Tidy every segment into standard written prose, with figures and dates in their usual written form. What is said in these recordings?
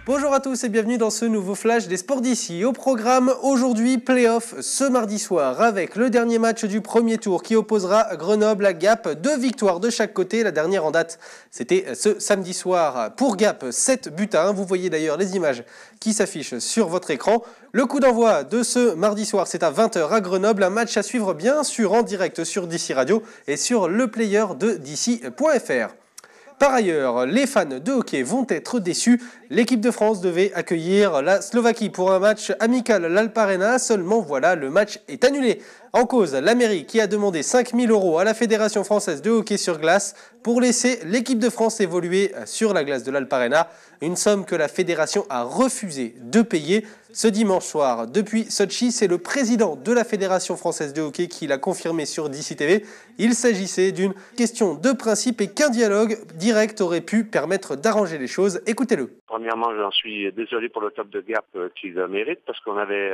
Bonjour à tous et bienvenue dans ce nouveau flash des sports d'ici. Au programme aujourd'hui, play-off ce mardi soir avec le dernier match du premier tour qui opposera Grenoble à Gap. 2 victoires de chaque côté. La dernière en date, c'était ce samedi soir pour Gap, 7-1. Vous voyez d'ailleurs les images qui s'affichent sur votre écran. Le coup d'envoi de ce mardi soir, c'est à 20h à Grenoble. Un match à suivre bien sûr en direct sur DC Radio et sur le player de DC.fr. Par ailleurs, les fans de hockey vont être déçus. L'équipe de France devait accueillir la Slovaquie pour un match amical à l'Alp Arena. Seulement voilà, le match est annulé. En cause, la mairie qui a demandé 5 000 € à la Fédération française de hockey sur glace pour laisser l'équipe de France évoluer sur la glace de l'Alp Arena. Une somme que la fédération a refusé de payer. Ce dimanche soir, depuis Sochi, c'est le président de la Fédération française de hockey qui l'a confirmé sur DC TV. Il s'agissait d'une question de principe et qu'un dialogue direct aurait pu permettre d'arranger les choses. Écoutez-le. Premièrement, j'en suis désolé pour le top de Gap qui le mérite parce qu'on avait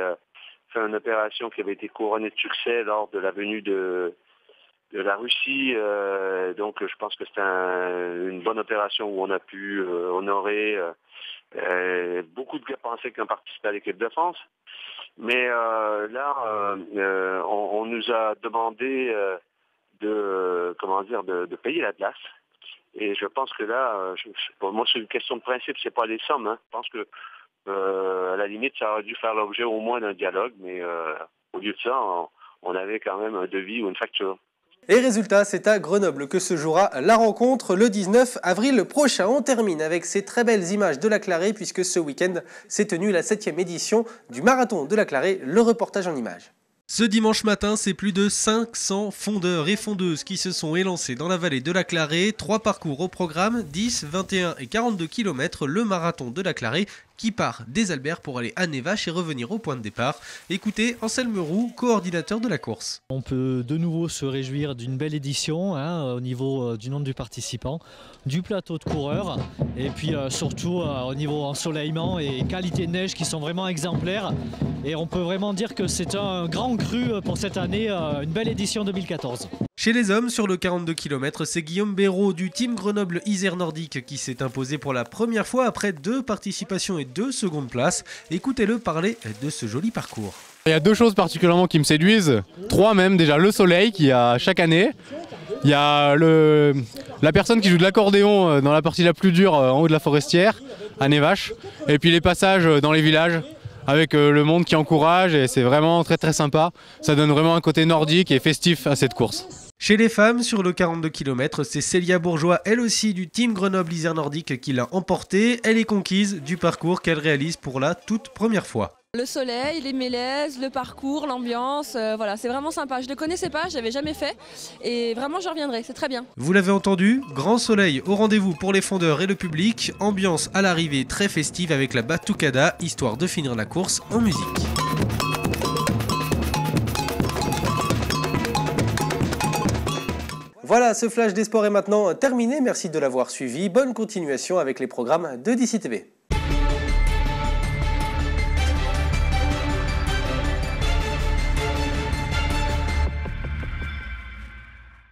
fait une opération qui avait été couronnée de succès lors de la venue de la Russie. Donc je pense que c'était une bonne opération où on a pu honorer beaucoup de gars pensaient qu'on participait à l'équipe de France. Mais là, on nous a demandé de payer la glace. Et je pense que là, moi c'est une question de principe, c'est pas les sommes. Hein. Je pense que à la limite, ça aurait dû faire l'objet au moins d'un dialogue, mais au lieu de ça, on avait quand même un devis ou une facture. Et résultat, c'est à Grenoble que se jouera la rencontre le 19 avril prochain. On termine avec ces très belles images de la Clarée puisque ce week-end s'est tenue la 7e édition du marathon de la Clarée. Le reportage en images. Ce dimanche matin, c'est plus de 500 fondeurs et fondeuses qui se sont élancés dans la vallée de la Clarée. 3 parcours au programme, 10, 21 et 42 km, le marathon de la Clarée qui part des Alberts pour aller à Névache et revenir au point de départ. Écoutez Anselme Roux, coordinateur de la course. On peut de nouveau se réjouir d'une belle édition au niveau du nombre de participants, du plateau de coureurs et puis surtout au niveau ensoleillement et qualité de neige qui sont vraiment exemplaires. Et on peut vraiment dire que c'est un grand cru pour cette année, une belle édition 2014. Chez les hommes, sur le 42 km, c'est Guillaume Béraud du team Grenoble-Isère Nordique qui s'est imposé pour la première fois après 2 participations et 2 secondes places. Écoutez-le parler de ce joli parcours. Il y a 2 choses particulièrement qui me séduisent, 3 même. Déjà le soleil qu'il y a chaque année. Il y a la personne qui joue de l'accordéon dans la partie la plus dure en haut de la Forestière, à Névache. Et puis les passages dans les villages avec le monde qui encourage et c'est vraiment très très sympa. Ça donne vraiment un côté nordique et festif à cette course. Chez les femmes, sur le 42 km, c'est Célia Bourgeois, elle aussi du team Grenoble-Isère Nordique qui l'a emportée. Elle est conquise du parcours qu'elle réalise pour la toute première fois. Le soleil, les mélèzes, le parcours, l'ambiance, voilà, c'est vraiment sympa. Je ne le connaissais pas, je l'avais jamais fait et vraiment je reviendrai, c'est très bien. Vous l'avez entendu, grand soleil au rendez-vous pour les fondeurs et le public, ambiance à l'arrivée très festive avec la batucada, histoire de finir la course en musique. Voilà, ce flash des sports est maintenant terminé. Merci de l'avoir suivi. Bonne continuation avec les programmes de DC TV.